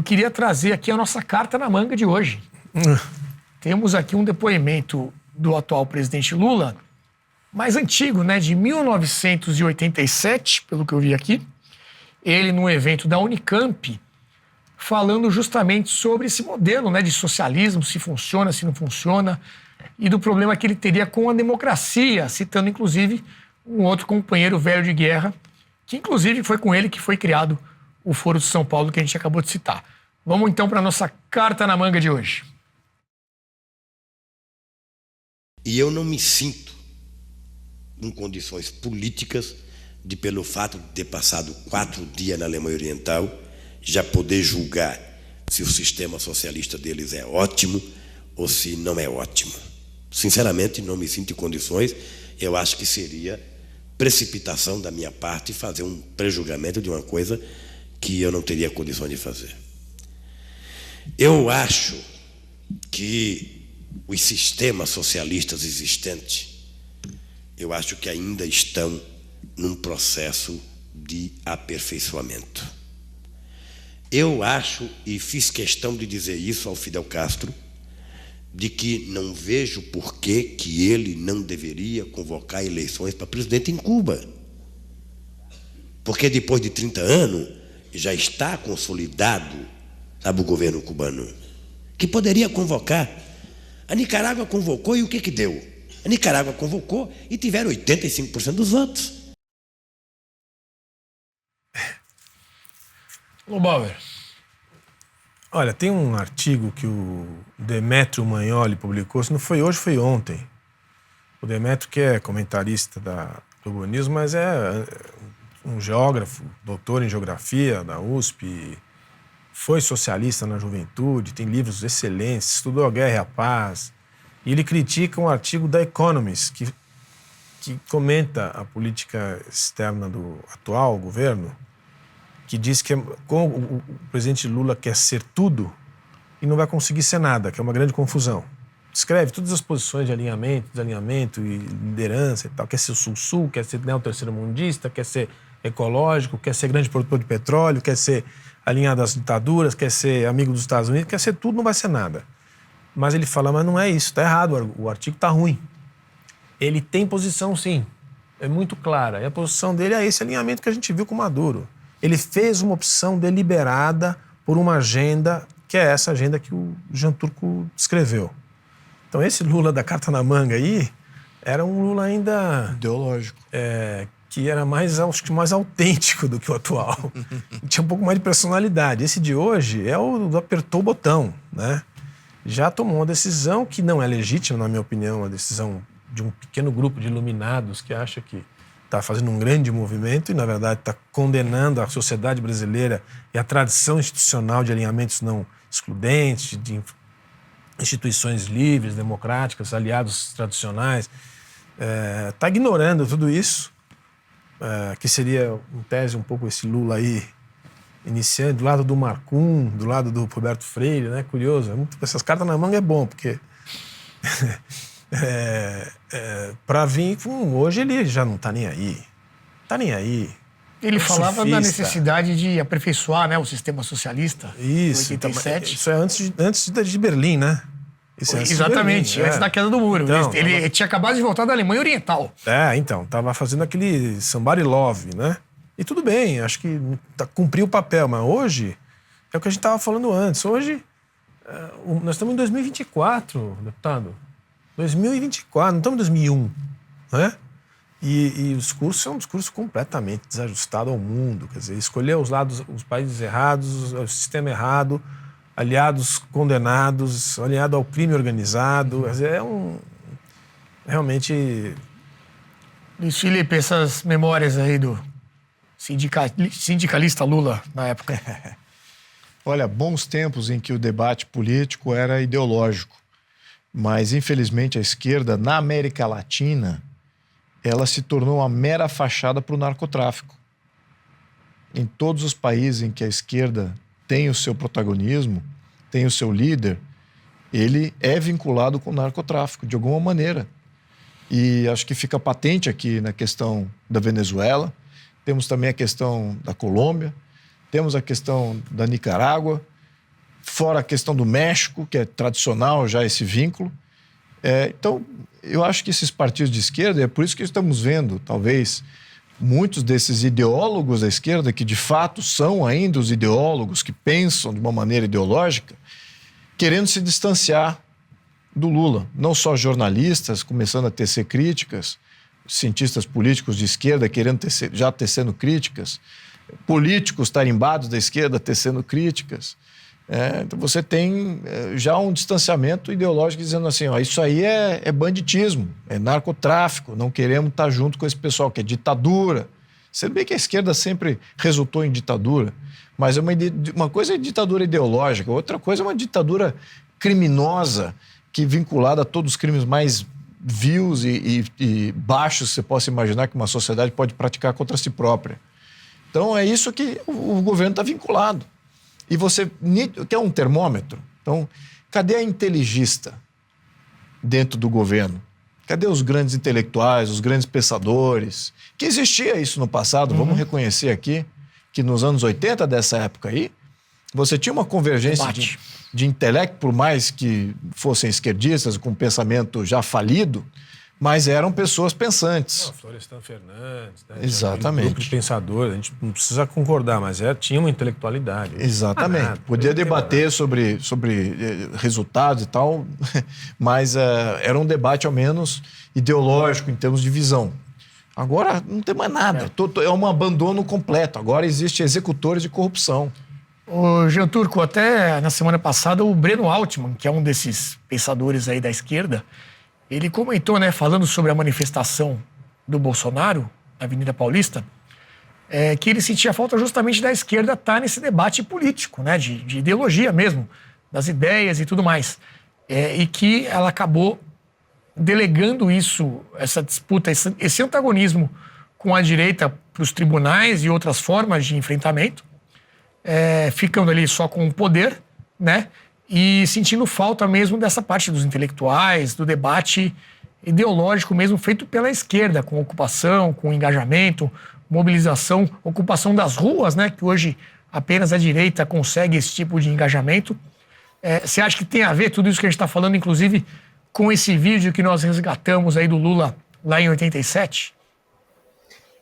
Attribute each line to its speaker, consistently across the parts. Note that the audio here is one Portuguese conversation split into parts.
Speaker 1: queria trazer aqui a nossa carta na manga de hoje. Temos aqui um depoimento do atual presidente Lula, mais antigo, né, de 1987, pelo que eu vi aqui. Ele, num evento da Unicamp, falando justamente sobre esse modelo, né, de socialismo, se funciona, se não funciona, e do problema que ele teria com a democracia, citando, inclusive, um outro companheiro velho de guerra, que, inclusive, foi com ele que foi criado o Foro de São Paulo, que a gente acabou de citar. Vamos, então, para a nossa carta na manga de hoje.
Speaker 2: E eu não me sinto em condições políticas de, pelo fato de ter passado 4 dias na Alemanha Oriental, já poder julgar se o sistema socialista deles é ótimo ou se não é ótimo. Sinceramente, não me sinto em condições. Eu acho que seria precipitação da minha parte fazer um prejulgamento de uma coisa que eu não teria condições de fazer. Eu acho que os sistemas socialistas existentes, eu acho que ainda estão num processo de aperfeiçoamento. Eu acho, e fiz questão de dizer isso ao Fidel Castro, de que não vejo por que ele não deveria convocar eleições para presidente em Cuba. Porque depois de 30 anos já está consolidado, sabe, o governo cubano, que poderia convocar. A Nicarágua convocou e o que deu? A Nicarágua convocou e tiveram 85% dos votos.
Speaker 1: Ô, Bauer.
Speaker 3: Olha, tem um artigo que o Demetrio Magnoli publicou, se não foi hoje, foi ontem. O Demetrio, que é comentarista do urbanismo, mas é um geógrafo, doutor em geografia da USP, foi socialista na juventude, tem livros excelentes, estudou a Guerra e a Paz. E ele critica um artigo da Economist, que comenta a política externa do atual governo, que diz que o presidente Lula quer ser tudo e não vai conseguir ser nada, que é uma grande confusão. Descreve todas as posições de alinhamento, desalinhamento e liderança e tal. Quer ser sul-sul, quer ser neo-terceiro-mundista, quer ser ecológico, quer ser grande produtor de petróleo, quer ser alinhado às ditaduras, quer ser amigo dos Estados Unidos, quer ser tudo, não vai ser nada. Mas ele fala, mas não é isso, está errado, o artigo está ruim. Ele tem posição, sim, é muito clara. E a posição dele é esse alinhamento que a gente viu com Maduro. Ele fez uma opção deliberada por uma agenda, que é essa agenda que o Jean Turco descreveu. Então esse Lula da carta na manga aí era um Lula ainda...
Speaker 4: ideológico.
Speaker 3: Que era acho que mais autêntico do que o atual. Tinha um pouco mais de personalidade. Esse de hoje é o do apertou o botão, né? Já tomou uma decisão que não é legítima, na minha opinião, uma decisão de um pequeno grupo de iluminados que acha que está fazendo um grande movimento e, na verdade, está condenando a sociedade brasileira e a tradição institucional de alinhamentos não excludentes, de instituições livres, democráticas, aliados tradicionais. Está ignorando tudo isso, que seria, em tese, um pouco esse Lula aí, iniciante, do lado do Marcum, do lado do Roberto Freire, né? Curioso. Essas cartas na manga é bom, porque... para vir hoje ele já não está nem aí. Está nem aí.
Speaker 1: Ele falava da necessidade de aperfeiçoar, né, o sistema socialista.
Speaker 3: Isso.
Speaker 1: 87.
Speaker 3: Isso é antes de Berlim, né? Isso é
Speaker 1: exatamente,
Speaker 3: Berlim,
Speaker 1: antes da queda do muro.
Speaker 3: Então,
Speaker 1: ele tinha acabado de voltar da Alemanha Oriental.
Speaker 3: Então, estava fazendo aquele somebody love, né? E tudo bem, acho que cumpriu o papel, mas hoje é o que a gente estava falando antes. Hoje, nós estamos em 2024, deputado. 2024, não estamos em 2001, né? E o discurso é um discurso completamente desajustado ao mundo, quer dizer, escolher os países errados, o sistema errado, aliados condenados, aliado ao crime organizado, quer dizer, realmente...
Speaker 1: Luiz Felipe, essas memórias aí do sindicalista Lula na época.
Speaker 4: Olha, bons tempos em que o debate político era ideológico. Mas, infelizmente, a esquerda, na América Latina, ela se tornou uma mera fachada para o narcotráfico. Em todos os países em que a esquerda tem o seu protagonismo, tem o seu líder, ele é vinculado com o narcotráfico, de alguma maneira. E acho que fica patente aqui na questão da Venezuela, temos também a questão da Colômbia, temos a questão da Nicarágua, fora a questão do México, que é tradicional já esse vínculo. Então, eu acho que esses partidos de esquerda, é por isso que estamos vendo, talvez, muitos desses ideólogos da esquerda, que de fato são ainda os ideólogos que pensam de uma maneira ideológica, querendo se distanciar do Lula. Não só jornalistas começando a tecer críticas, cientistas políticos de esquerda querendo já tecendo críticas, políticos tarimbados da esquerda tecendo críticas. Então você tem já um distanciamento ideológico dizendo assim, ó, isso aí é banditismo, é narcotráfico, não queremos estar junto com esse pessoal, que é ditadura. Sendo bem que a esquerda sempre resultou em ditadura, mas uma coisa é ditadura ideológica, outra coisa é uma ditadura criminosa, que vinculada a todos os crimes mais vios e baixos que você possa imaginar que uma sociedade pode praticar contra si própria. Então é isso que o governo está vinculado. E você quer um termômetro? Então, cadê a inteligista dentro do governo? Cadê os grandes intelectuais, os grandes pensadores? Que existia isso no passado, vamos reconhecer aqui, que nos anos 80 dessa época aí, você tinha uma convergência de intelecto, por mais que fossem esquerdistas, com pensamento já falido, mas eram pessoas pensantes.
Speaker 3: Florestan Fernandes, né?
Speaker 4: Exatamente.
Speaker 3: Um grupo de pensadores, a gente não precisa concordar, mas tinha uma intelectualidade.
Speaker 4: Exatamente. Podia debater sobre resultados e tal, mas era um debate ao menos ideológico em termos de visão. Agora não tem mais nada, é um abandono completo. Agora existem executores de corrupção.
Speaker 1: O Jean Turco, até na semana passada, o Breno Altman, que é um desses pensadores aí da esquerda, ele comentou, né, falando sobre a manifestação do Bolsonaro na Avenida Paulista, que ele sentia falta justamente da esquerda estar nesse debate político, né, de ideologia mesmo, das ideias e tudo mais. E que ela acabou delegando isso, essa disputa, esse antagonismo com a direita para os tribunais e outras formas de enfrentamento, ficando ali só com o poder, né? E sentindo falta mesmo dessa parte dos intelectuais, do debate ideológico mesmo feito pela esquerda, com ocupação, com engajamento, mobilização, ocupação das ruas, né? Que hoje apenas a direita consegue esse tipo de engajamento. Você acha que tem a ver tudo isso que a gente está falando, inclusive, com esse vídeo que nós resgatamos aí do Lula lá em 87?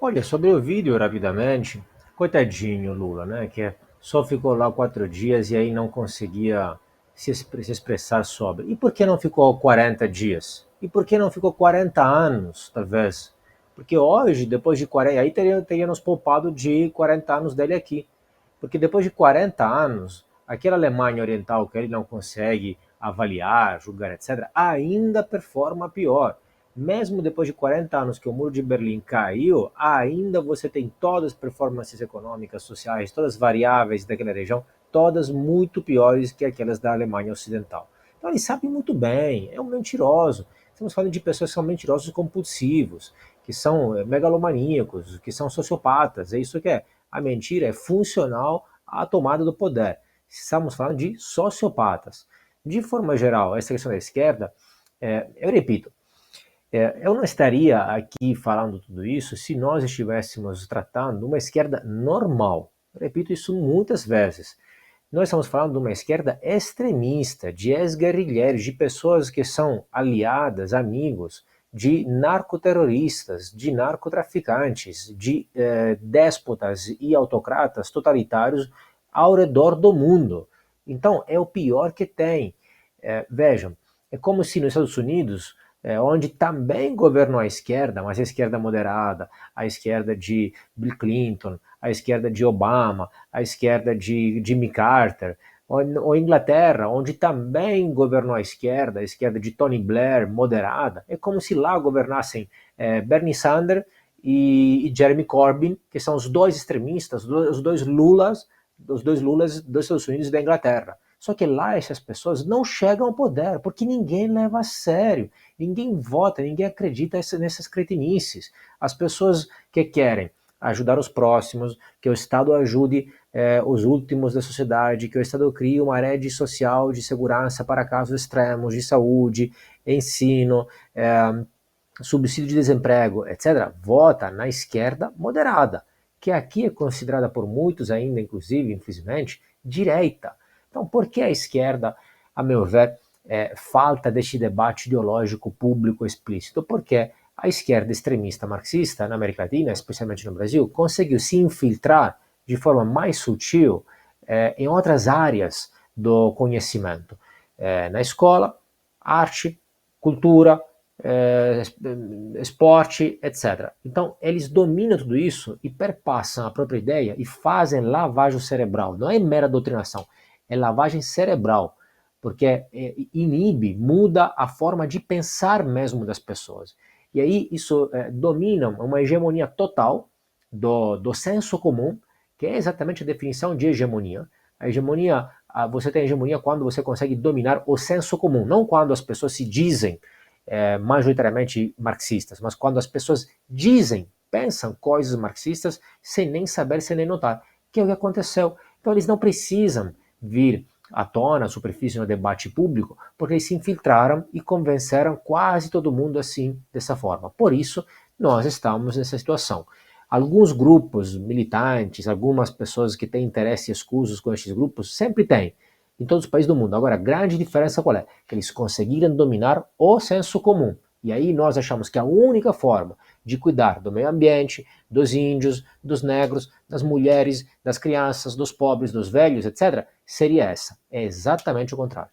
Speaker 5: Olha, sobre o vídeo, rapidamente, coitadinho Lula, né? Que só ficou lá 4 dias e aí não conseguia se expressar sobre. E por que não ficou 40 dias? E por que não ficou 40 anos, talvez? Porque hoje, depois de 40... Aí teria nos poupado de 40 anos dele aqui. Porque depois de 40 anos, aquela Alemanha Oriental que ele não consegue avaliar, julgar, etc., ainda performa pior. Mesmo depois de 40 anos que o Muro de Berlim caiu, ainda você tem todas as performances econômicas, sociais, todas as variáveis daquela região, todas muito piores que aquelas da Alemanha Ocidental. Então ele sabe muito bem, é um mentiroso. Estamos falando de pessoas que são mentirosos compulsivos, que são megalomaníacos, que são sociopatas. É isso que é. A mentira é funcional à tomada do poder. Estamos falando de sociopatas. De forma geral, essa questão da esquerda, eu repito, eu não estaria aqui falando tudo isso se nós estivéssemos tratando uma esquerda normal. Eu repito isso muitas vezes. Nós estamos falando de uma esquerda extremista, de ex-guerrilheiros, de pessoas que são aliadas, amigos, de narcoterroristas, de narcotraficantes, de déspotas e autocratas totalitários ao redor do mundo. Então, é o pior que tem. Vejam, é como se nos Estados Unidos, onde também governou a esquerda, mas a esquerda moderada, a esquerda de Bill Clinton, a esquerda de Obama, a esquerda de Jimmy Carter, ou Inglaterra, onde também governou a esquerda de Tony Blair, moderada, é como se lá governassem Bernie Sanders e Jeremy Corbyn, que são os dois extremistas, os dois Lulas dos Estados Unidos e da Inglaterra. Só que lá essas pessoas não chegam ao poder, porque ninguém leva a sério, ninguém vota, ninguém acredita nessas cretinices. As pessoas que querem ajudar os próximos, que o Estado ajude os últimos da sociedade, que o Estado crie uma rede social de segurança para casos extremos, de saúde, ensino, subsídio de desemprego, etc., vota na esquerda moderada, que aqui é considerada por muitos ainda, inclusive, infelizmente, direita. Então, por que a esquerda, a meu ver, falta deste debate ideológico público explícito? Porque a esquerda extremista marxista na América Latina, especialmente no Brasil, conseguiu se infiltrar de forma mais sutil em outras áreas do conhecimento. Na escola, arte, cultura, esporte, etc. Então, eles dominam tudo isso e perpassam a própria ideia e fazem lavagem cerebral. Não é mera doutrinação, é lavagem cerebral, porque inibe, muda a forma de pensar mesmo das pessoas. E aí isso domina uma hegemonia total do senso comum, que é exatamente a definição de hegemonia. A hegemonia, você tem hegemonia quando você consegue dominar o senso comum, não quando as pessoas se dizem majoritariamente marxistas, mas quando as pessoas dizem, pensam coisas marxistas sem nem saber, sem nem notar, que é o que aconteceu. Então eles não precisam vir à tona, à superfície no debate público, porque eles se infiltraram e convenceram quase todo mundo assim, dessa forma. Por isso, nós estamos nessa situação. Alguns grupos militantes, algumas pessoas que têm interesses escusos com esses grupos, sempre têm, em todos os países do mundo. Agora, a grande diferença qual é? Que eles conseguiram dominar o senso comum. E aí nós achamos que a única forma de cuidar do meio ambiente, dos índios, dos negros, das mulheres, das crianças, dos pobres, dos velhos, etc., seria essa. É exatamente o contrário.